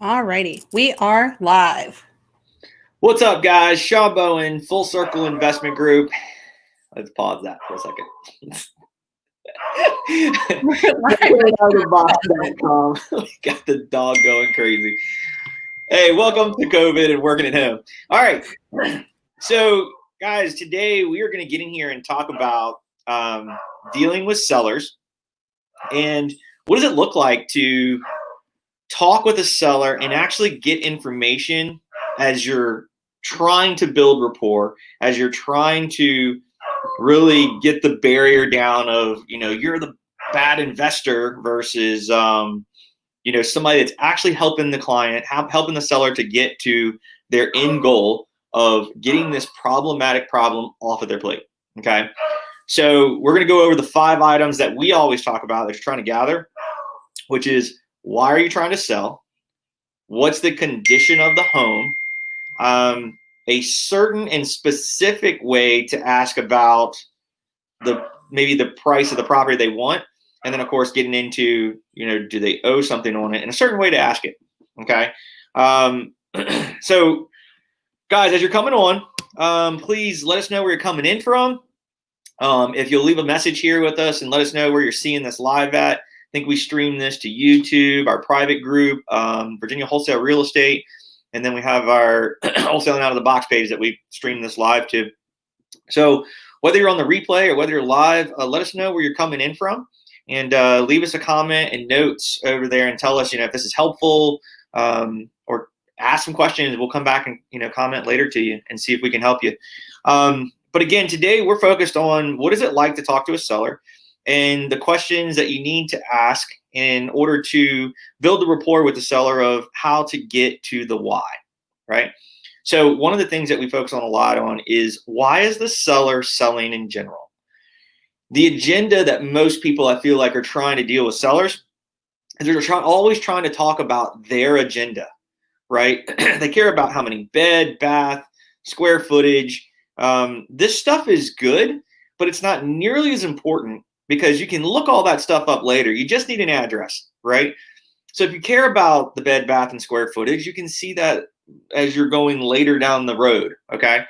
Alrighty, we are live. What's up, guys? Shawn Bowen, Full Circle Investment Group. Let's pause that for a second. We got the dog going crazy. Hey, welcome to COVID and working at home. All right. So, guys, today we are going to get in here and talk about dealing with sellers and what does it look like to talk with a seller and actually get information as you're trying to build rapport, as you're trying to really get the barrier down of, you're the bad investor versus, somebody that's actually helping the client, helping the seller to get to their end goal of getting this problematic problem off of their plate. Okay. So we're going to go over the 5 items that we always talk about that you're trying to gather, which is, why are you trying to sell? What's the condition of the home? A certain and specific way to ask about maybe the price of the property they want. And then, of course, getting into, do they owe something on it, and a certain way to ask it. Okay. So, guys, as you're coming on, please let us know where you're coming in from. If you'll leave a message here with us and let us know where you're seeing this live at. I think we stream this to YouTube, our private group, Virginia Wholesale Real Estate, and then we have our Wholesaling Out of the Box page that we stream this live to. So whether you're on the replay or whether you're live, let us know where you're coming in from, and leave us a comment and notes over there and tell us, if this is helpful, or ask some questions. We'll come back and, comment later to you and see if we can help you. But again, today we're focused on what is it like to talk to a seller and the questions that you need to ask in order to build the rapport with the seller of how to get to the why, right? So one of the things that we focus on a lot on is, why is the seller selling in general? The agenda that most people, I feel like, are trying to deal with sellers is they're always trying to talk about their agenda, right? They care about how many bed, bath, square footage. This stuff is good, but it's not nearly as important, because you can look all that stuff up later. You just need an address, right? So if you care about the bed, bath, and square footage, you can see that as you're going later down the road, okay?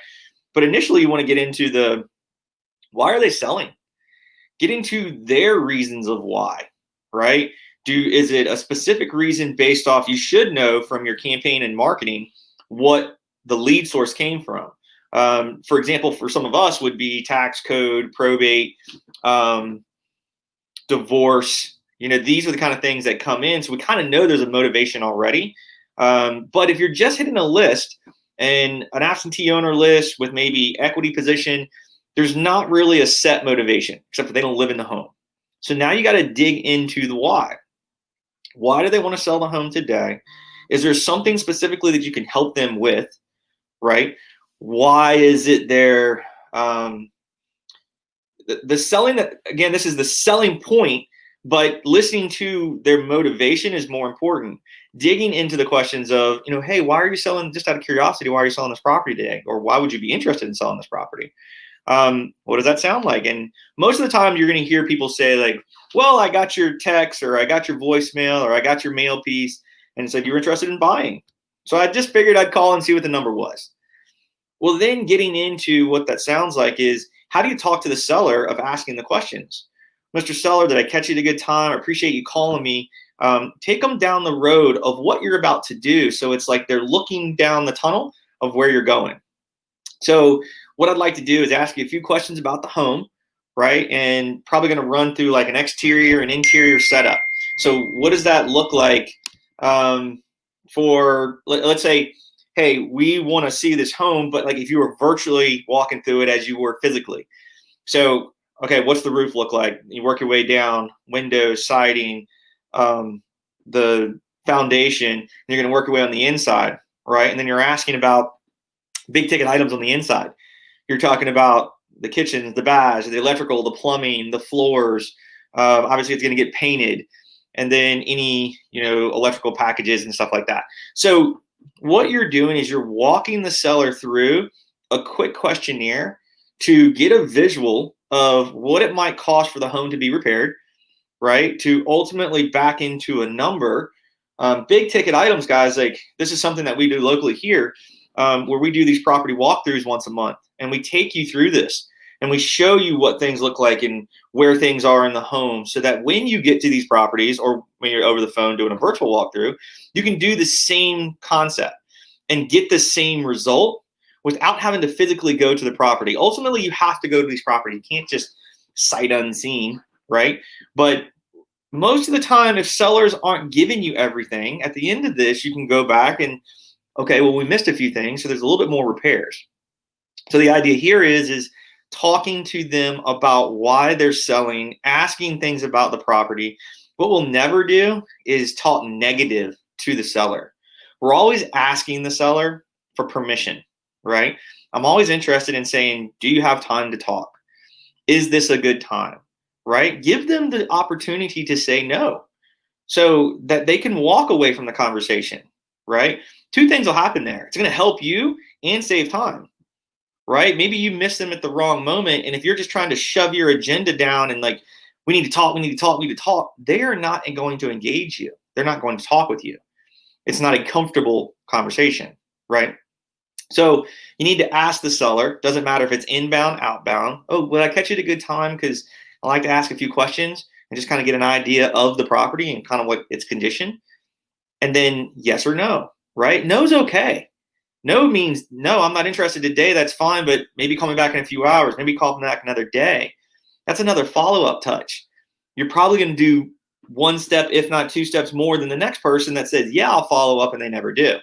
But initially, you want to get into why are they selling? Get into their reasons of why, right? Is it a specific reason based off, you should know from your campaign and marketing what the lead source came from. For example, for some of us would be tax code, probate, divorce. These are the kind of things that come in. So we kind of know there's a motivation already. But if you're just hitting a list and an absentee owner list with maybe equity position, there's not really a set motivation, except for they don't live in the home. So now you got to dig into the why. Why do they want to sell the home today? Is there something specifically that you can help them with, right? Why is it their the selling, that, again, this is the selling point, but listening to their motivation is more important. Digging into the questions of, hey, why are you selling, just out of curiosity, why are you selling this property today? Or why would you be interested in selling this property? What does that sound like? And most of the time you're going to hear people say, like, well, I got your text, or I got your voicemail, or I got your mail piece, and it said you're interested in buying. So I just figured I'd call and see what the number was. Well, then getting into what that sounds like is, how do you talk to the seller of asking the questions? Mr. Seller, did I catch you at a good time? I appreciate you calling me. Take them down the road of what you're about to do. So it's like they're looking down the tunnel of where you're going. So what I'd like to do is ask you a few questions about the home, right? And probably going to run through like an exterior and interior setup. So what does that look like for, let's say, hey, we want to see this home, but like if you were virtually walking through it as you were physically. So, okay, what's the roof look like? You work your way down, windows, siding, the foundation, and you're going to work your way on the inside, right? And then you're asking about big ticket items on the inside. You're talking about the kitchens, the baths, the electrical, the plumbing, the floors. Obviously, it's going to get painted, and then any, electrical packages and stuff like that. So what you're doing is you're walking the seller through a quick questionnaire to get a visual of what it might cost for the home to be repaired, right? To ultimately back into a number Big ticket items, guys, like this is something that we do locally here, where we do these property walkthroughs once a month, and we take you through this and we show you what things look like and where things are in the home, so that when you get to these properties, or when you're over the phone doing a virtual walkthrough, you can do the same concept and get the same result without having to physically go to the property. Ultimately, you have to go to these properties. You can't just sight unseen, right? But most of the time, if sellers aren't giving you everything, at the end of this, you can go back and, okay, well, we missed a few things, so there's a little bit more repairs. So the idea here is talking to them about why they're selling, asking things about the property. What we'll never do is talk negative to the seller. We're always asking the seller for permission, right? I'm always interested in saying, do you have time to talk? Is this a good time, right? Give them the opportunity to say no so that they can walk away from the conversation, right? Two things will happen there. It's going to help you and save time, right? Maybe you miss them at the wrong moment. And if you're just trying to shove your agenda down and like, we need to talk, we need to talk, we need to talk, they are not going to engage you. They're not going to talk with you. It's not a comfortable conversation, right? So you need to ask the seller, doesn't matter if it's inbound, outbound. Oh, will I catch you at a good time? Because I like to ask a few questions and just kind of get an idea of the property and kind of what its condition. And then yes or no, right? No's okay. No means no, I'm not interested today. That's fine, but maybe call me back in a few hours. Maybe call me back another day. That's another follow-up touch. You're probably going to do one step, if not two steps more than the next person that says, yeah, I'll follow up, and they never do.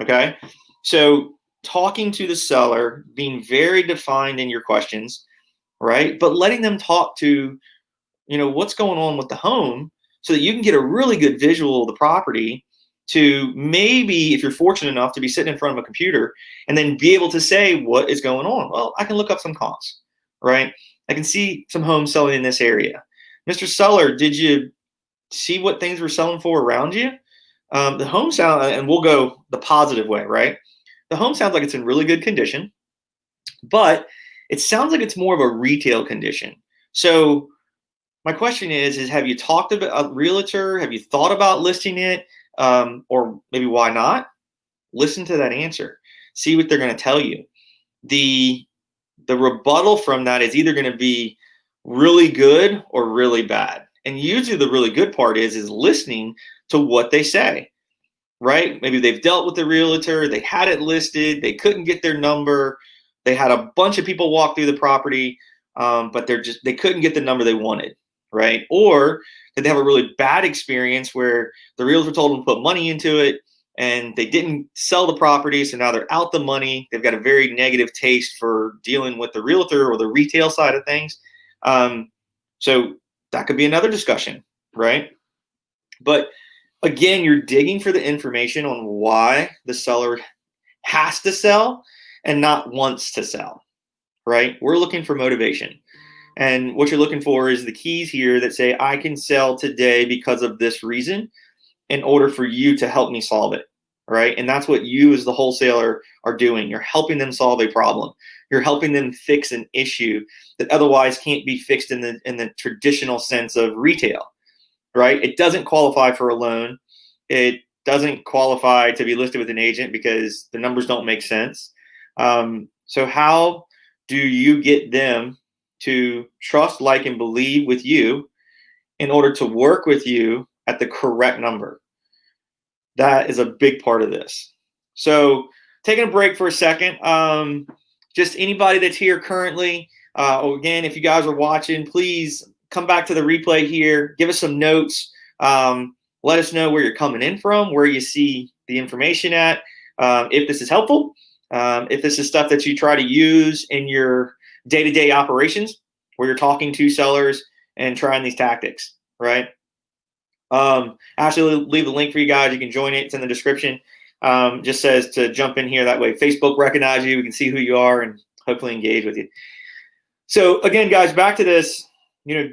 Okay. So talking to the seller, being very defined in your questions, right? But letting them talk to, what's going on with the home so that you can get a really good visual of the property, to maybe, if you're fortunate enough to be sitting in front of a computer, and then be able to say what is going on. Well, I can look up some comps, right? I can see some homes selling in this area. Mr. Seller, did you see what things were selling for around you? The home sound, and we'll go the positive way, right? The home sounds like it's in really good condition, but it sounds like it's more of a retail condition. So my question is have you talked to a realtor? Have you thought about listing it? Or maybe why not? Listen to that answer. See what they're going to tell you. The rebuttal from that is either going to be really good or really bad. And usually the really good part is listening to what they say, right? Maybe they've dealt with the realtor, they had it listed, they couldn't get their number, they had a bunch of people walk through the property, but they couldn't get the number they wanted, right? Or did they have a really bad experience where the realtor told them to put money into it and they didn't sell the property, so now they're out the money. They've got a very negative taste for dealing with the realtor or the retail side of things. So that could be another discussion, right? But again, you're digging for the information on why the seller has to sell and not wants to sell, right? We're looking for motivation. And what you're looking for is the keys here that say, I can sell today because of this reason, in order for you to help me solve it, right? And that's what you as the wholesaler are doing. You're helping them solve a problem. You're helping them fix an issue that otherwise can't be fixed in the traditional sense of retail, right? It doesn't qualify for a loan. It doesn't qualify to be listed with an agent because the numbers don't make sense. So how do you get them to trust, like, and believe with you in order to work with you at the correct number? That is a big part of this. So taking a break for a second. Just anybody that's here currently, again, if you guys are watching, please come back to the replay here. Give us some notes. Let us know where you're coming in from, where you see the information at. If this is helpful, if this is stuff that you try to use in your day-to-day operations, where you're talking to sellers and trying these tactics, right? Actually, leave the link for you guys. You can join it. It's in the description. Just says to jump in here. That way Facebook recognizes you. We can see who you are and hopefully engage with you. So again, guys, back to this,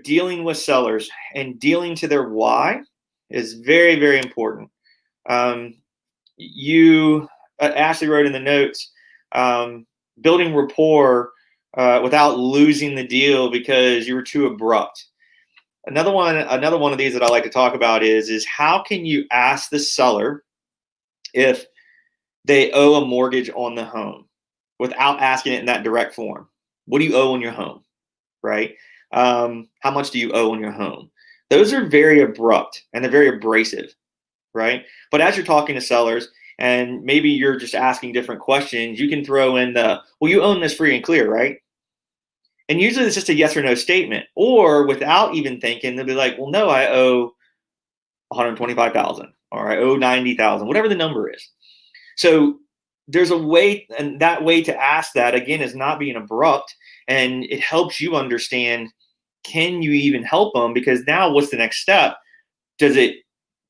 dealing with sellers and dealing to their why is very, very important. Ashley wrote in the notes, building rapport without losing the deal because you were too abrupt. Another one of these that I like to talk about is how can you ask the seller if they owe a mortgage on the home without asking it in that direct form? What do you owe on your home, right? How much do you owe on your home? Those are very abrupt and they're very abrasive, right? But as you're talking to sellers and maybe you're just asking different questions, you can throw in well, you own this free and clear, right? And usually it's just a yes or no statement. Or without even thinking, they'll be like, well, no, I owe 125,000 or I owe 90,000, whatever the number is. So there's a way, and that way to ask that again is not being abrupt, and it helps you understand, can you even help them? Because now what's the next step? Does it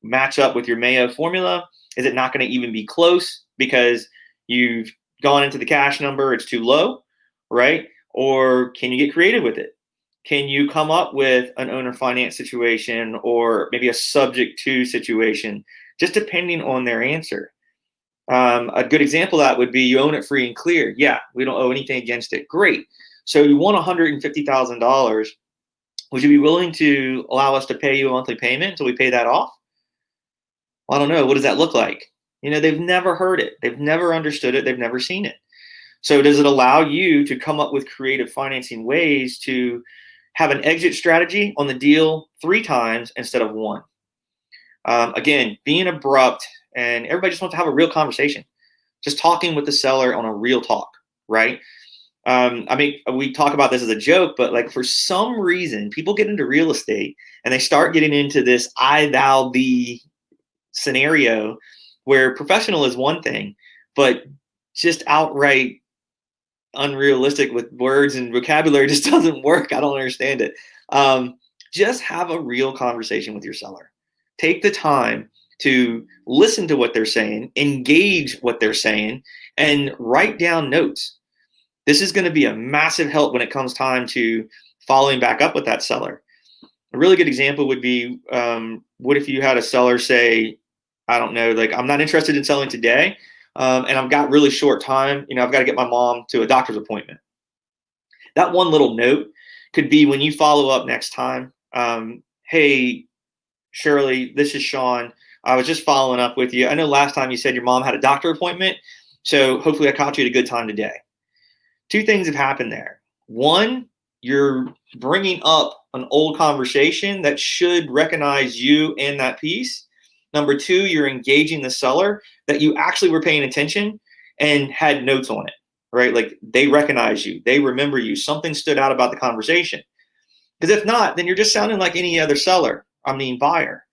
match up with your Mayo formula? Is it not going to even be close because you've gone into the cash number, it's too low, right? Or can you get creative with it? Can you come up with an owner finance situation or maybe a subject to situation, just depending on their answer? A good example of that would be you own it free and clear. Yeah, we don't owe anything against it. Great. So you want $150,000. Would you be willing to allow us to pay you a monthly payment until we pay that off? Well, I don't know. What does that look like? They've never heard it. They've never understood it. They've never seen it. So does it allow you to come up with creative financing ways to have an exit strategy on the deal 3 times instead of 1? Again, being abrupt, and everybody just wants to have a real conversation, just talking with the seller on a real talk, right? We talk about this as a joke, but like for some reason, people get into real estate and they start getting into this I, thou, thee scenario where professional is one thing, but just outright unrealistic with words and vocabulary just doesn't work. I don't understand it. Just have a real conversation with your seller. Take the time to listen to what they're saying, engage what they're saying, and write down notes. This is going to be a massive help when it comes time to following back up with that seller. A really good example would be, what if you had a seller say, I don't know, like, I'm not interested in selling today, and I've got really short time. I've got to get my mom to a doctor's appointment. That one little note could be when you follow up next time. Hey, Shirley, this is Shawn. I was just following up with you. I know last time you said your mom had a doctor appointment, so hopefully I caught you at a good time today. 2 things have happened there. One, you're bringing up an old conversation that should recognize you and that piece. Number 2, you're engaging the seller that you actually were paying attention and had notes on it, right? Like they recognize you, they remember you, something stood out about the conversation. Because if not, then you're just sounding like any other buyer.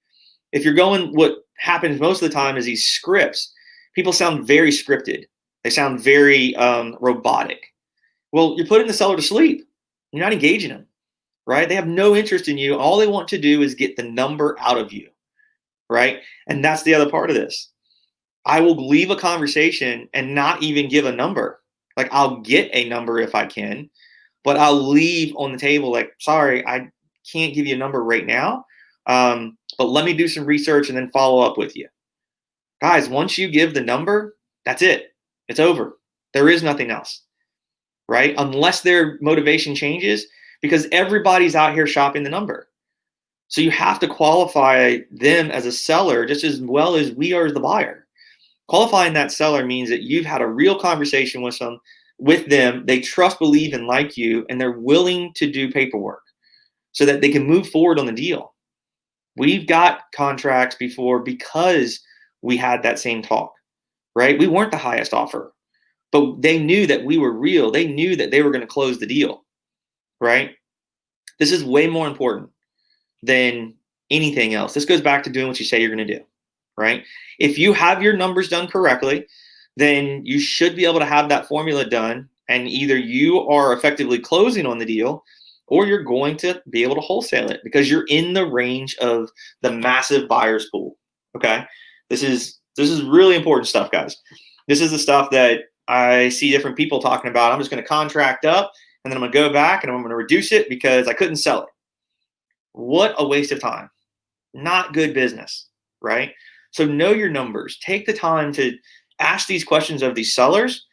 If you're going, what happens most of the time is these scripts, people sound very scripted. They sound very robotic. Well, you're putting the seller to sleep. You're not engaging them, right? They have no interest in you. All they want to do is get the number out of you, right? And that's the other part of this. I will leave a conversation and not even give a number. Like I'll get a number if I can, but I'll leave on the table like, sorry, I can't give you a number right now, but let me do some research and then follow up with you. Guys, once you give the number, that's it. It's over. There is nothing else, right? Unless their motivation changes, because everybody's out here shopping the number. So you have to qualify them as a seller just as well as we are as the buyer. Qualifying that seller means that you've had a real conversation with them. They trust, believe, and like you, and they're willing to do paperwork so that they can move forward on the deal. We've got contracts before because we had that same talk, right? We weren't the highest offer, but they knew that we were real. They knew that they were going to close the deal, right? This is way more important than anything else. This goes back to doing what you say you're going to do, right? If you have your numbers done correctly, then you should be able to have that formula done, and either you are effectively closing on the deal or you're going to be able to wholesale it because you're in the range of the massive buyer's pool. Okay. This is really important stuff, guys. This is the stuff that I see different people talking about. I'm just going to contract up and then I'm going to go back and I'm going to reduce it because I couldn't sell it. What a waste of time. Not good business, right? So know your numbers. Take the time to ask these questions of these sellers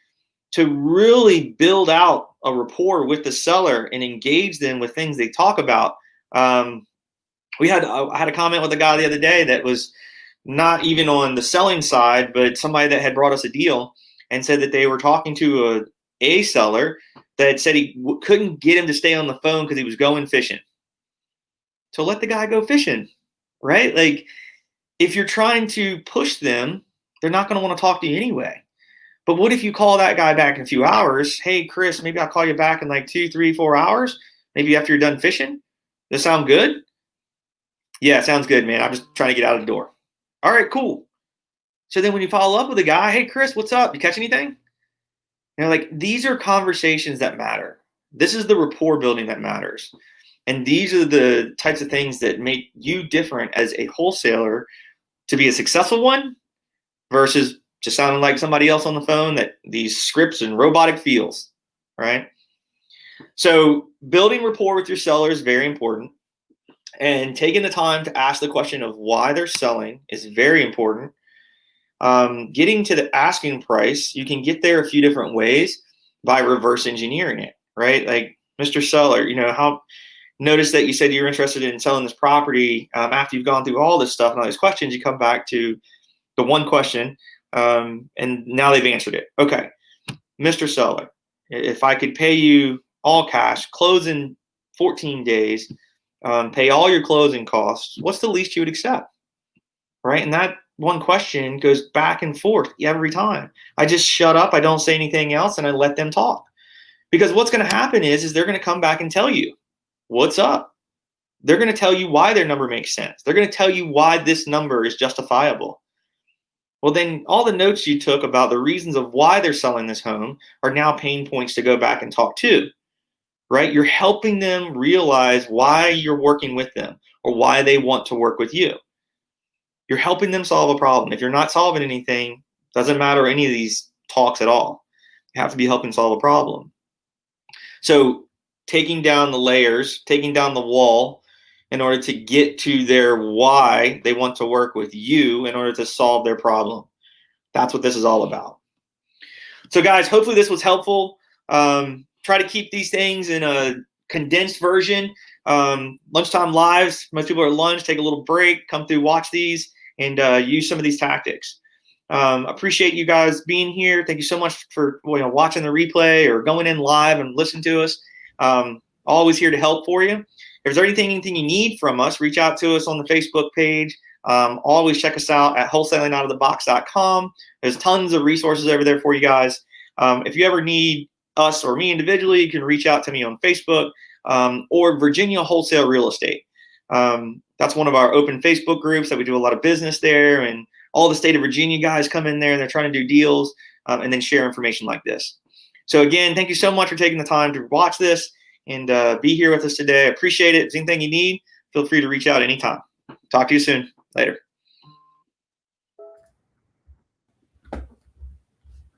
to really build out a rapport with the seller and engage them with things they talk about. I had a comment with a guy the other day that was not even on the selling side, but somebody that had brought us a deal and said that they were talking to a seller that said he couldn't get him to stay on the phone because he was going fishing. So let the guy go fishing, right? Like, if you're trying to push them, they're not going to want to talk to you anyway. But what if you call that guy back in a few hours? Hey, Chris, maybe I'll call you back in like 2, 3, 4 hours. Maybe after you're done fishing. Does that sound good? Yeah, sounds good, man. I'm just trying to get out of the door. All right, cool. So then when you follow up with a guy, hey, Chris, what's up? You catch anything? Like, these are conversations that matter. This is the rapport building that matters. And these are the types of things that make you different as a wholesaler to be a successful one versus just sounding like somebody else on the phone, that these scripts and robotic feels, right? So building rapport with your seller is very important. And taking the time to ask the question of why they're selling is very important. Getting to the asking price, you can get there a few different ways by reverse engineering it, right? Like, Mr. Seller, notice that you said you're interested in selling this property. After you've gone through all this stuff and all these questions, you come back to the one question, and now they've answered it. Okay, Mr. Seller, if I could pay you all cash, close in 14 days, pay all your closing costs, what's the least you would accept? Right? And that one question goes back and forth every time. I just shut up, I don't say anything else, and I let them talk. Because what's going to happen is they're going to come back and tell you what's up. They're going to tell you why their number makes sense. They're going to tell you why this number is justifiable. Well, then all the notes you took about the reasons of why they're selling this home are now pain points to go back and talk to, right? You're helping them realize why you're working with them or why they want to work with you. You're helping them solve a problem. If you're not solving anything, doesn't matter any of these talks at all. You have to be helping solve a problem. So taking down the layers, taking down the wall in order to get to their why they want to work with you in order to solve their problem. That's what this is all about. So guys, hopefully this was helpful. Try to keep these things in a condensed version. Lunchtime lives, most people are at lunch, take a little break, come through, watch these, and use some of these tactics. Appreciate you guys being here. Thank you so much for watching the replay or going in live and listening to us. Always here to help for you. If there's anything you need from us, reach out to us on the Facebook page. Always check us out at wholesalingoutofthebox.com. There's tons of resources over there for you guys. If you ever need us or me individually, you can reach out to me on Facebook or Virginia Wholesale Real Estate. That's one of our open Facebook groups that we do a lot of business there, and all the state of Virginia guys come in there and they're trying to do deals and then share information like this. So again, thank you so much for taking the time to watch this and be here with us today. I appreciate it. If there's anything you need, feel free to reach out anytime. Talk to you soon. Later.